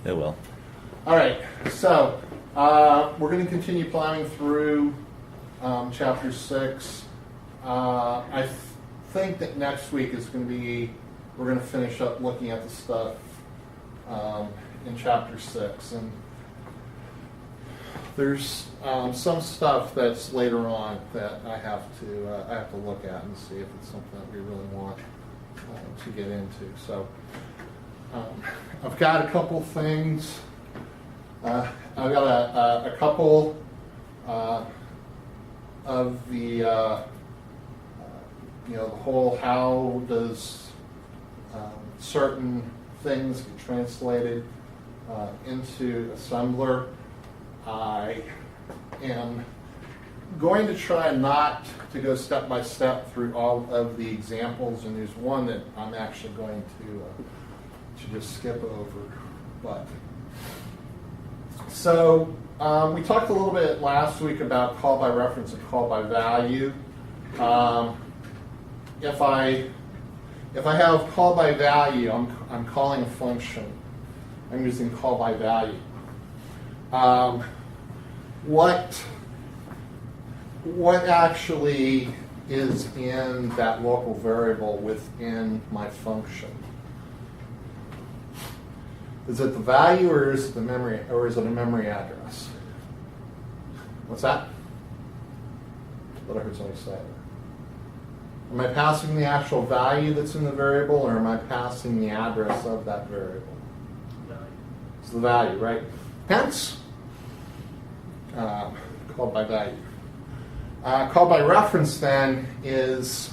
It will. All right, so we're going to continue plowing through Chapter 6. I think that next week is going to be, we're going to finish up looking at the stuff in Chapter 6. And there's some stuff that's later on that I have to look at and see if it's something that we really want to get into. So I've got a couple things. I've got a couple of the the whole how does certain things get translated into assembler. I am going to try not to go step by step through all of the examples, and there's one that I'm actually going to just skip over. But so we talked a little bit last week about call by reference and call by value. If I have call by value, I'm calling a function. I'm using call by value. What actually is in that local variable within my function? Is it the value, or is it the memory, or is it a memory address? What's that? What I heard somebody say. Am I passing the actual value that's in the variable, or am I passing the address of that variable? Value. It's the value, right? Hence, called by value. Called by reference then is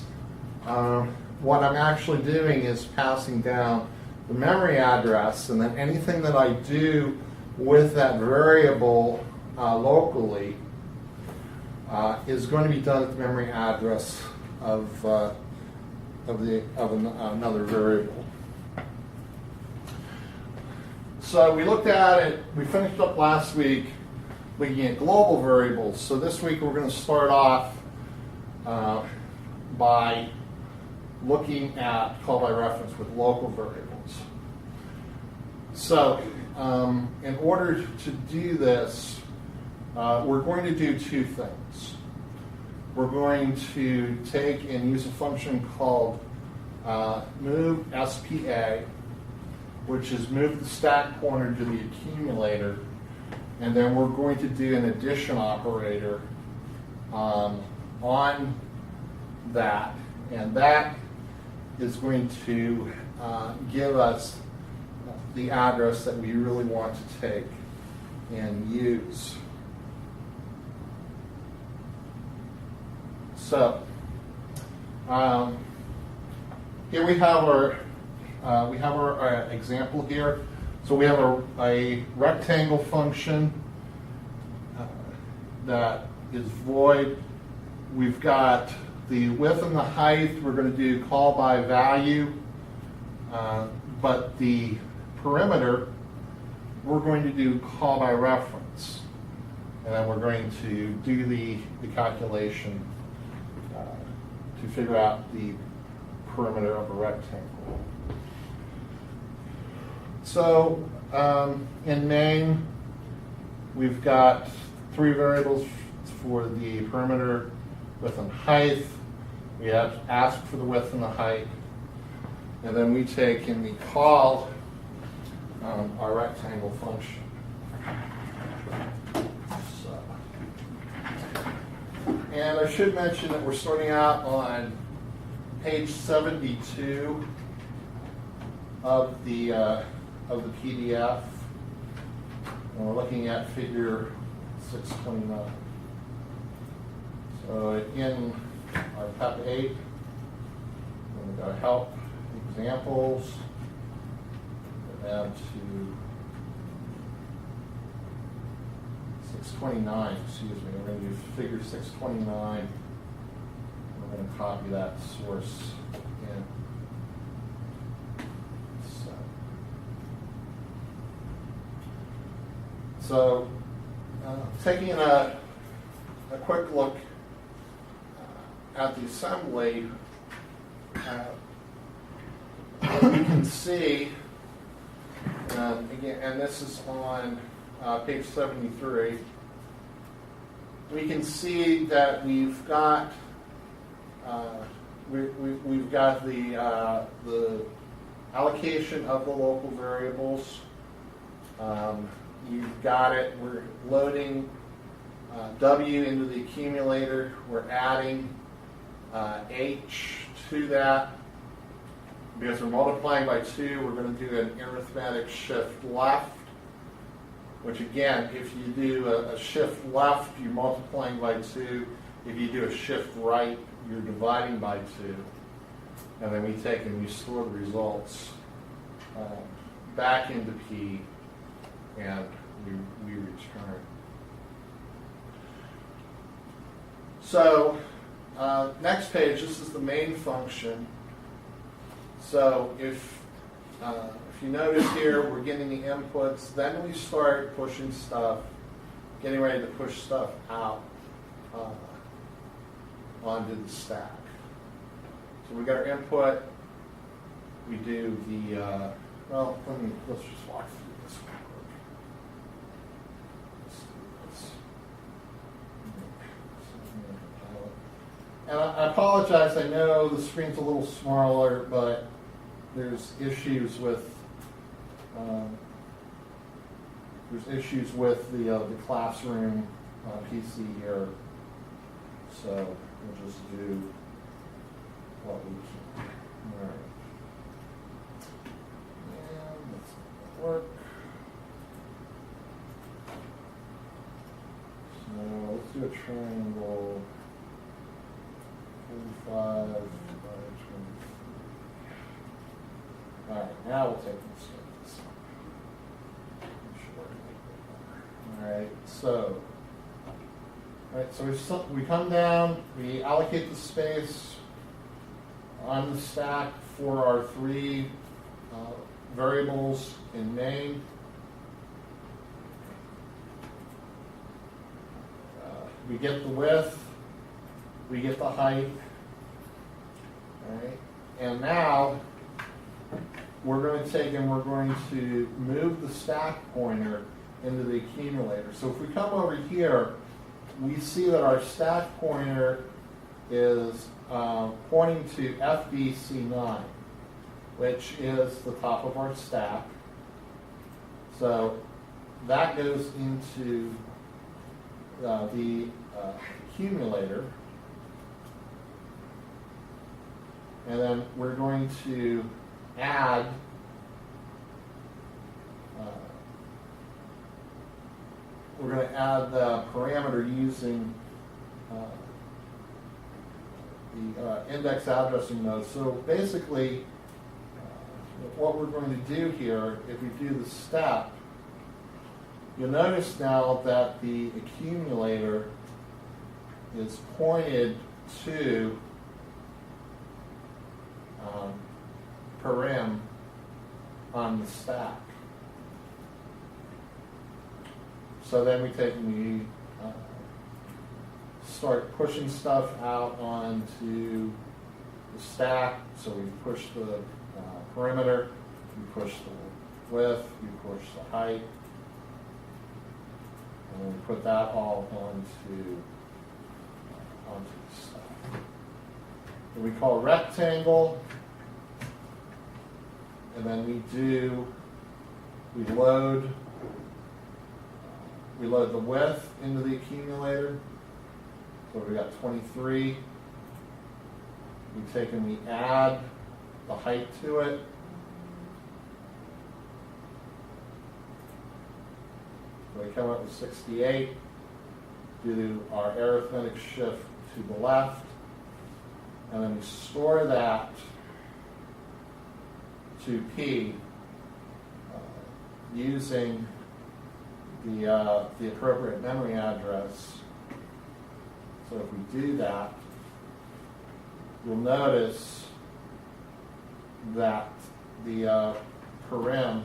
what I'm actually doing is passing down the memory address, and then anything that I do with that variable locally is going to be done at the memory address of another variable. So we looked at it. We finished up last week looking at global variables. So this week we're going to start off by looking at call by reference with local variables. So in order to do this, we're going to do two things. We're going to take and use a function called move SPA, which is move the stack pointer to the accumulator, and then we're going to do an addition operator on that, and that is going to give us the address that we really want to take and use. So here we have our example here. So we have a rectangle function that is void. We've got the width and the height. We're going to do call by value, but the perimeter we're going to do call by reference, and then we're going to do the calculation to figure out the perimeter of a rectangle. So in main, we've got three variables for the perimeter, width and height. We have to ask for the width and the height, and then we take and we call our rectangle function. And I should mention that we're starting out on page 72 of the PDF, and we're looking at figure 629. So in our PEP 8, we've got help examples. Go down to 629, excuse me. We're going to do figure 629. We're going to copy that source in. So taking a quick look at the assembly, as you can see, again, and this is on page 73. We can see that we've got we've got the allocation of the local variables. You've got it. We're loading W into the accumulator. We're adding H to that. Because we're multiplying by 2, we're going to do an arithmetic shift left, which again, if you do a shift left, you're multiplying by 2. If you do a shift right, you're dividing by 2. And then we take and we store the results back into P, and we return. So next page, this is the main function. So if you notice here, we're getting the inputs, then we start pushing stuff, getting ready to push stuff out onto the stack. So we got our input, we do the, let's just walk through this backward. Let's do this. And I apologize, I know the screen's a little smaller, but there's issues with the classroom PC here, so we'll just do what we can. All right. And that's not gonna work. So let's do a triangle. 45 by 23. All right, now we'll take and start this up. All right, so we come down, we allocate the space on the stack for our 3 variables in main. We get the width, we get the height. All right, and now we're going to take and we're going to move the stack pointer into the accumulator. So if we come over here, we see that our stack pointer is pointing to FBC9, which is the top of our stack. So that goes into the accumulator. And then we're going to add the parameter using the index addressing node. So basically, what we're going to do here, if we do the step, you'll notice now that the accumulator is pointed to param on the stack. So then we take and we start pushing stuff out onto the stack. So we push the perimeter, we push the width, we push the height, and then we put that all onto the stack. And we call rectangle, and then we load the width into the accumulator. So we got 23. We take and we add the height to it. So we come up with 68. Do our arithmetic shift to the left. And then we store that to P using the appropriate memory address. So if we do that, you'll notice that the param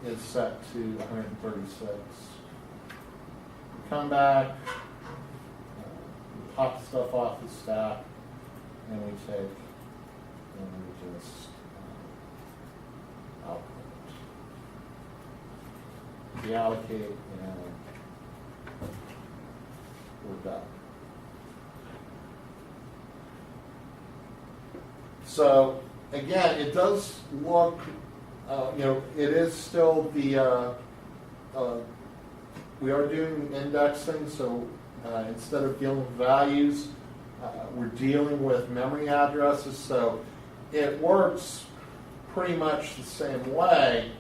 is set to 136. We come back, we pop stuff off the stack, and we take and we just deallocate, and we're done. So again, it does look, it is still the, we are doing indexing, so instead of dealing with values, we're dealing with memory addresses, so it works pretty much the same way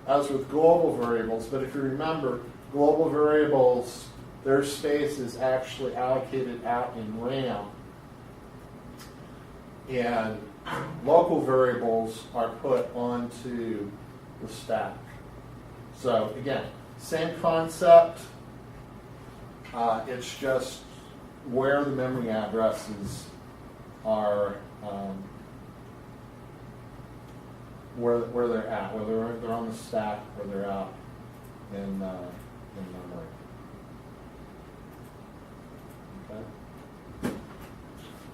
as with global variables, but if you remember, global variables, their space is actually allocated out in RAM, and local variables are put onto the stack. So again, same concept, it's just where the memory addresses are, where they're at, whether they're on the stack or they're out in memory. Okay.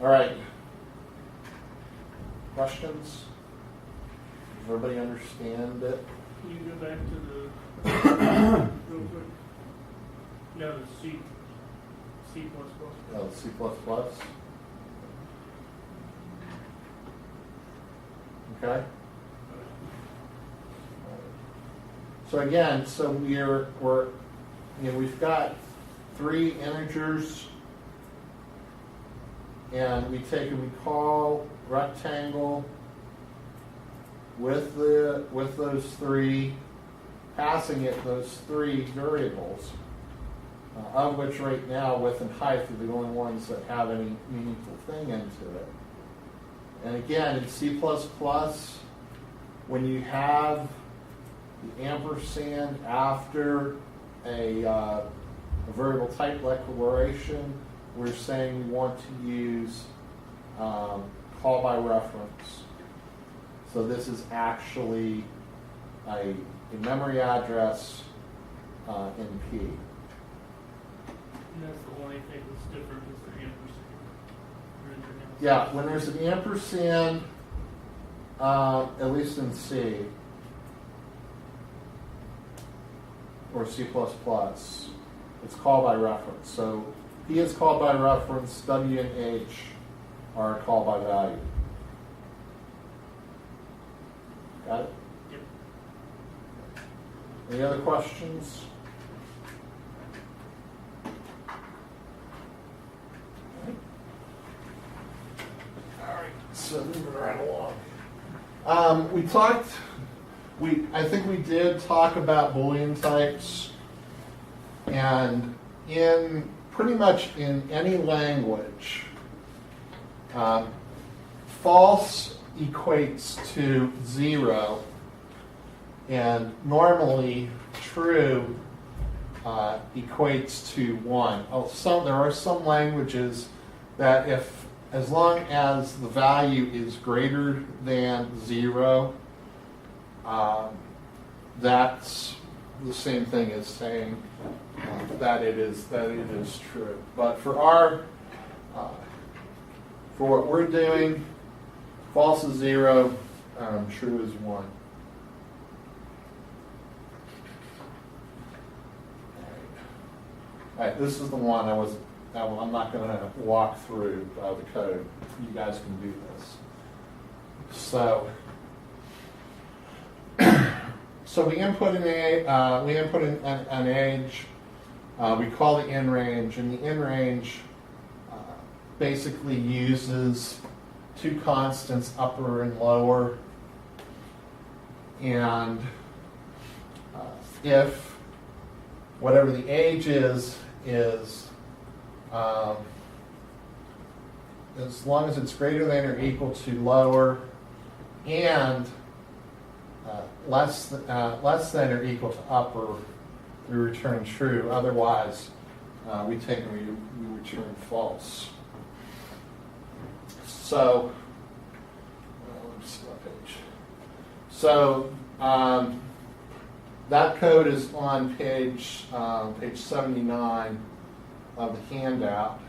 All right. Questions? Does everybody understand it? Can you go back to the real quick? No, the C++. Oh, C++. Okay. So again, we've got 3 integers, and we call rectangle with those 3, passing it those 3 variables, of which right now width and height are the only ones that have any meaningful thing into it. And again, in C++, when you have the ampersand after a variable type declaration, we're saying we want to use call by reference. So this is actually a memory address in P. And that's the only thing that's different is the ampersand. Yeah, when there's an ampersand, at least in C or C++, it's called by reference. So P is called by reference, W and H are called by value. Got it? Yep. Any other questions? All right, so moving right along. I think we did talk about Boolean types, and in pretty much in any language, false equates to 0, and normally true equates to 1. There are some languages that as long as the value is greater than 0, that's the same thing as saying that it is true. But for what we're doing, false is 0, true is 1. All right, this is the one I'm not going to walk through the code. You guys can do this. So we input an age. We call the in range, and the in range basically uses 2 constants, upper and lower. And if whatever the age is as long as it's greater than or equal to lower and less than or equal to upper, we return true. Otherwise, we return false. So, let me see what page. So that code is on page 79 of the handout.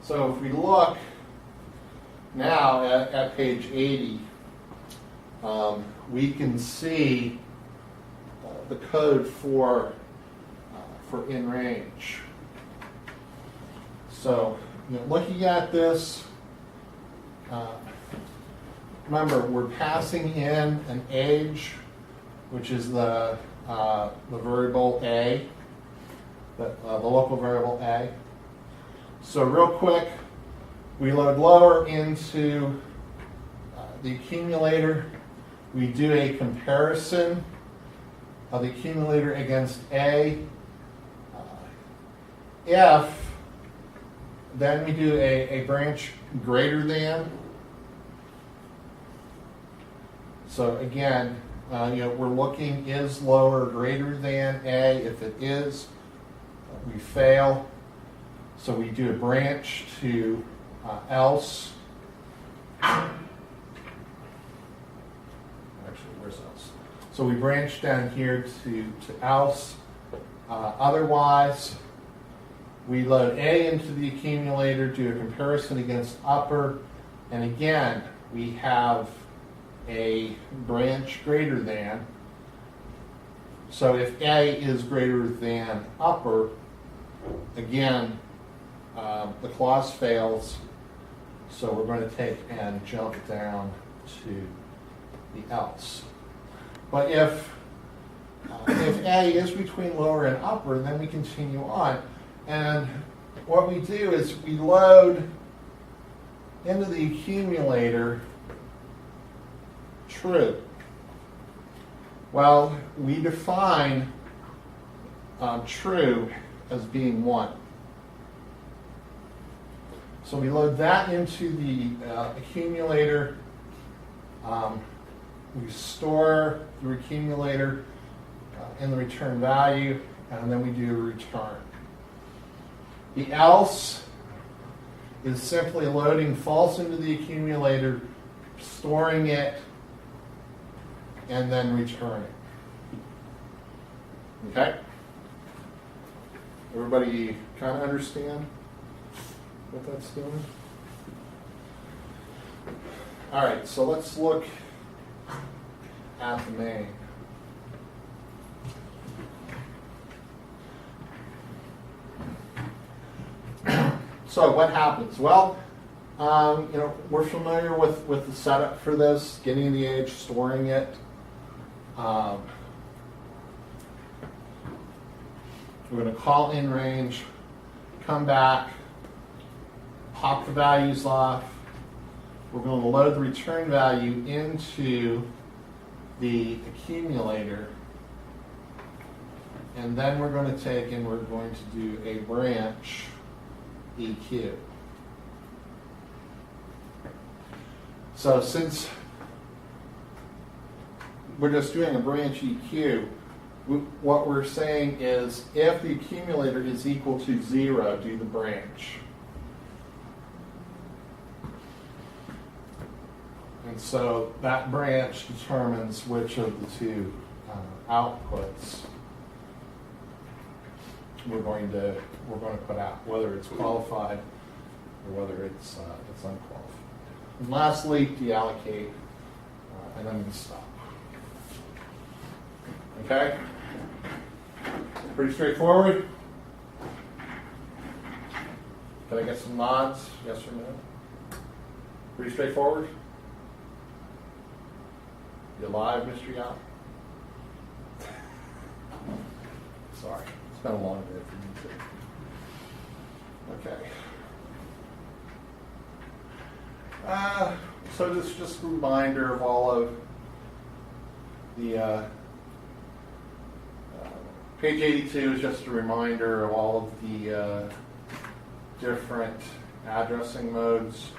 So if we look now at page 80, we can see the code for in range. So, looking at this, remember we're passing in an age, which is the variable A, the local variable A. So real quick, we load lower into the accumulator. We do a comparison of the accumulator against A. If, then we do a branch greater than. So again, we're looking, is lower greater than A? If it is, we fail. So we do a branch to else. Actually, where's else? So we branch down here to else. Otherwise, we load A into the accumulator, do a comparison against upper, and again, we have a branch greater than. So if A is greater than upper, again, the clause fails, so we're going to take and jump down to the else. But if A is between lower and upper, then we continue on. And what we do is we load into the accumulator true. Well, we define true as being 1. So we load that into the accumulator. We store the accumulator in the return value, and then we do a return. The else is simply loading false into the accumulator, storing it, and then returning. Okay? Everybody kind of understand what that's doing? All right, so let's look at the main. So what happens? Well, we're familiar with the setup for this: getting the age, storing it. We're going to call in range, come back, pop the values off. We're going to load the return value into the accumulator, and then we're going to take and we're going to do a branch EQ. So since we're just doing a branch EQ, what we're saying is if the accumulator is equal to 0, do the branch. And so that branch determines which of the two outputs we're going to put out, whether it's qualified or whether it's unqualified. And lastly, deallocate, and then we stop. Okay? Pretty straightforward. Can I get some nods? Yes or no? Pretty straightforward. You alive, Mr. Yao? Sorry, it's been a long day for me too. Okay. So this is just a reminder of all of the page 82 is just a reminder of all of the different addressing modes.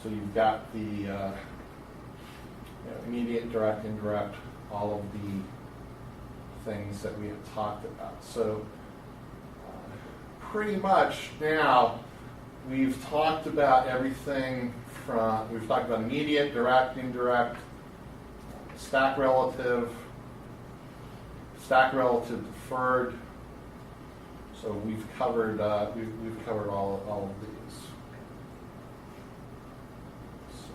So you've got the immediate, direct, indirect, all of the things that we have talked about. So pretty much now we've talked about everything from, we've talked about immediate, direct, indirect, stack relative, deferred. So we've covered we've covered all of these. So.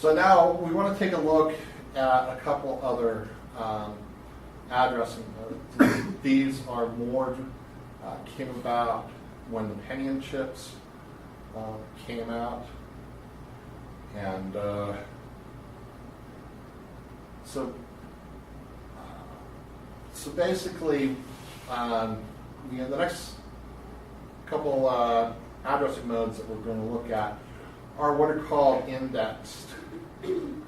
So now we want to take a look at a couple other addressing modes. These are more came about when the Pentium chips came out, and so basically, the next couple addressing modes that we're going to look at are what are called indexed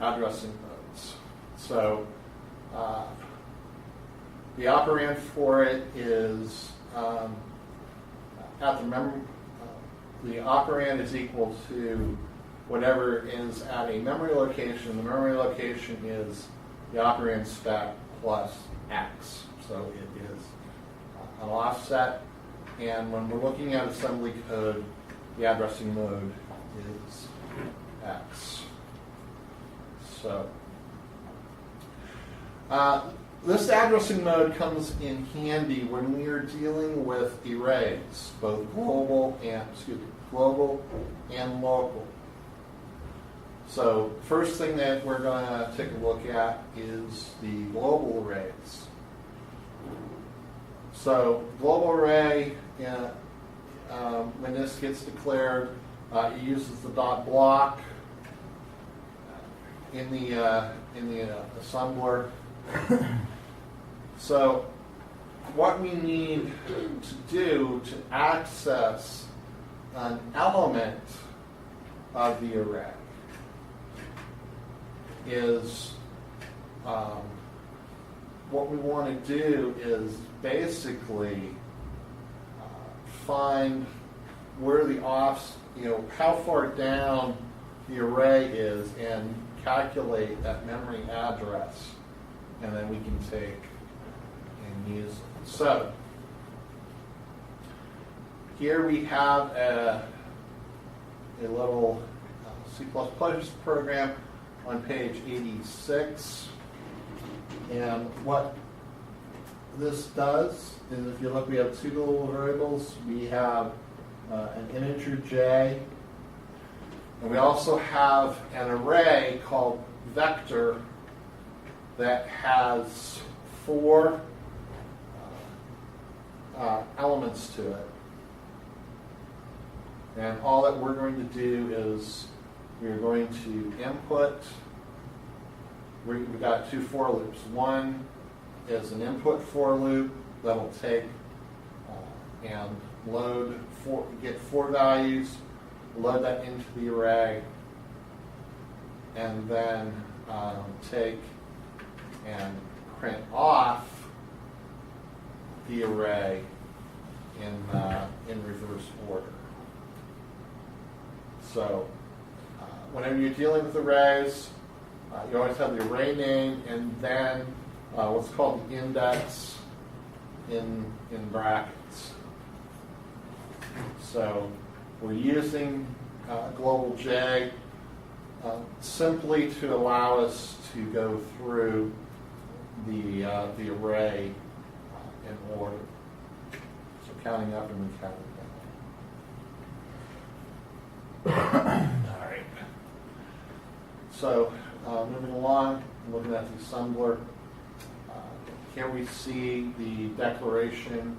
addressing modes. So the operand for it is at the memory. The operand is equal to whatever is at a memory location. The memory location is the operand spec plus X. So it is an offset. And when we're looking at assembly code, the addressing mode is X. So this addressing mode comes in handy when we are dealing with arrays, both global and local. So first thing that we're going to take a look at is the global arrays. So global array, when this gets declared, it uses the dot block in the assembler. So what we need to do to access an element of the array is what we want to do is basically find where the how far down the array is and calculate that memory address, and then we can take and use it. So here we have a little C++ program on page 86, and what this does is, if you look, we have two global variables. We have an integer j, and we also have an array called vector that has 4 elements to it. And all that we're going to do is we're going to input. We've got 2 for loops. One is an input for loop that'll take and get 4 values, load that into the array, and then take and print off the array in reverse order. So whenever you're dealing with arrays, you always have the array name and then what's called the index in brackets. So we're using global J simply to allow us to go through the array in order. So counting up and then counting down. All right. So moving along, looking at the assembler. Here we see the declaration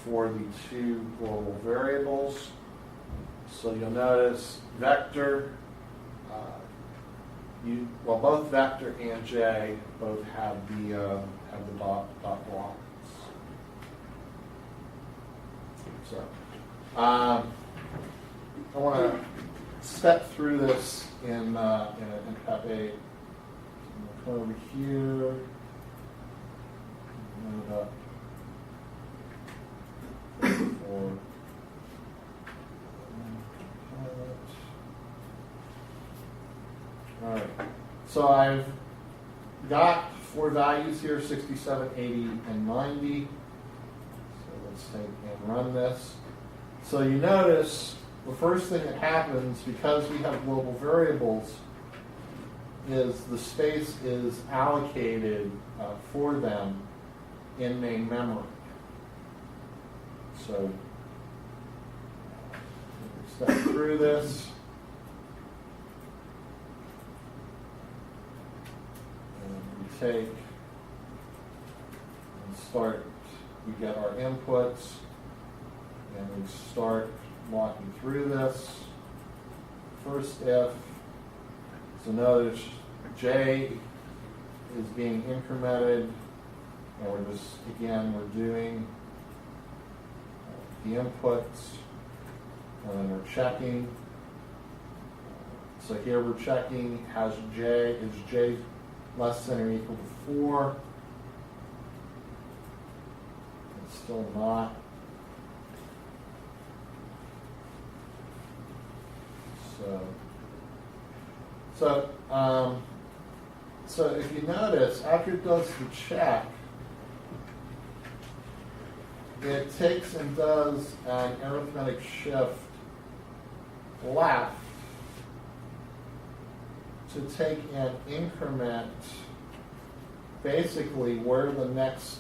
for the 2 global variables. So you'll notice vector, both vector and j both have the dot blocks. So I want to step through this in Pep 8. Come over here. Move up. All right. So I've got 4 values here: 67, 80, and 90. So let's take and run this. So you notice the first thing that happens, because we have global variables, is the space is allocated for them in main memory. So step through this. take and start, we get our inputs, and we start walking through this. First if, so notice J is being incremented, and we're just, again, we're doing the inputs, and then we're checking. So here we're checking, is J less than or equal to 4? It's still not. So if you notice, after it does the check, it takes and does an arithmetic shift left to take an increment basically where the next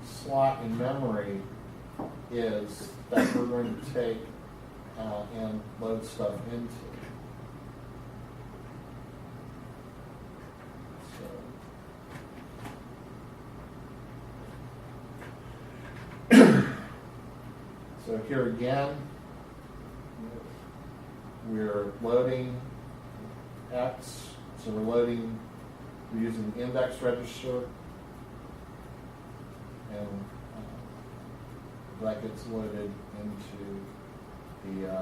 slot in memory is that we're going to take and load stuff into. So here again, we're loading X, so we're using the index register, and that gets loaded into the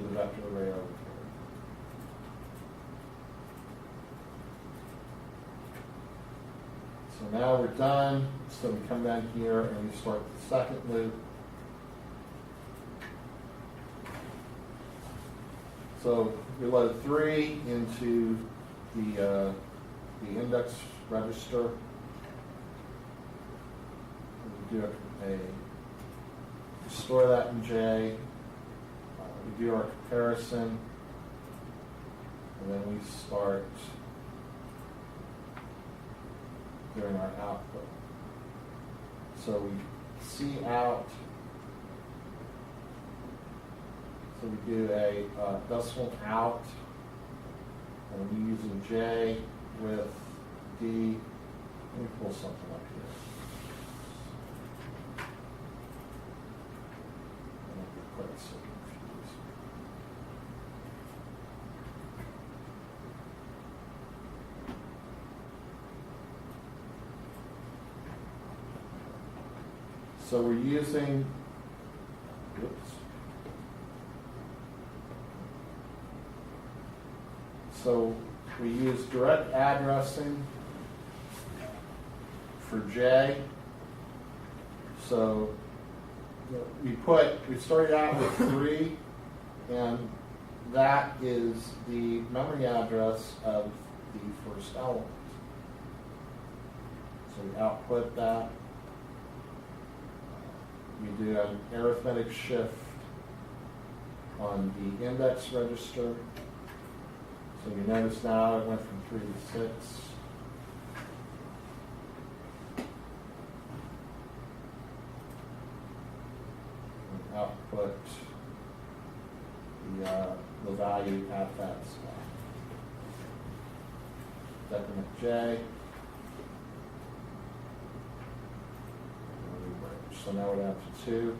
vector array over here. So now we're done, so we come down here and we start the second loop. So we load 3 into the index register. We do we store that in J. We do our comparison, and then we start doing our output. So we see out. So we do a decimal out, and we use a J with D. Let me pull something up here. I don't get quite so confused. So we're using, oops. So we use direct addressing for J. So we started out with 3, and that is the memory address of the first element. So we output that. We do an arithmetic shift on the index register. So you notice now it went from 3 to 6. And output the value at that spot. Decrement J. So now we're down to 2.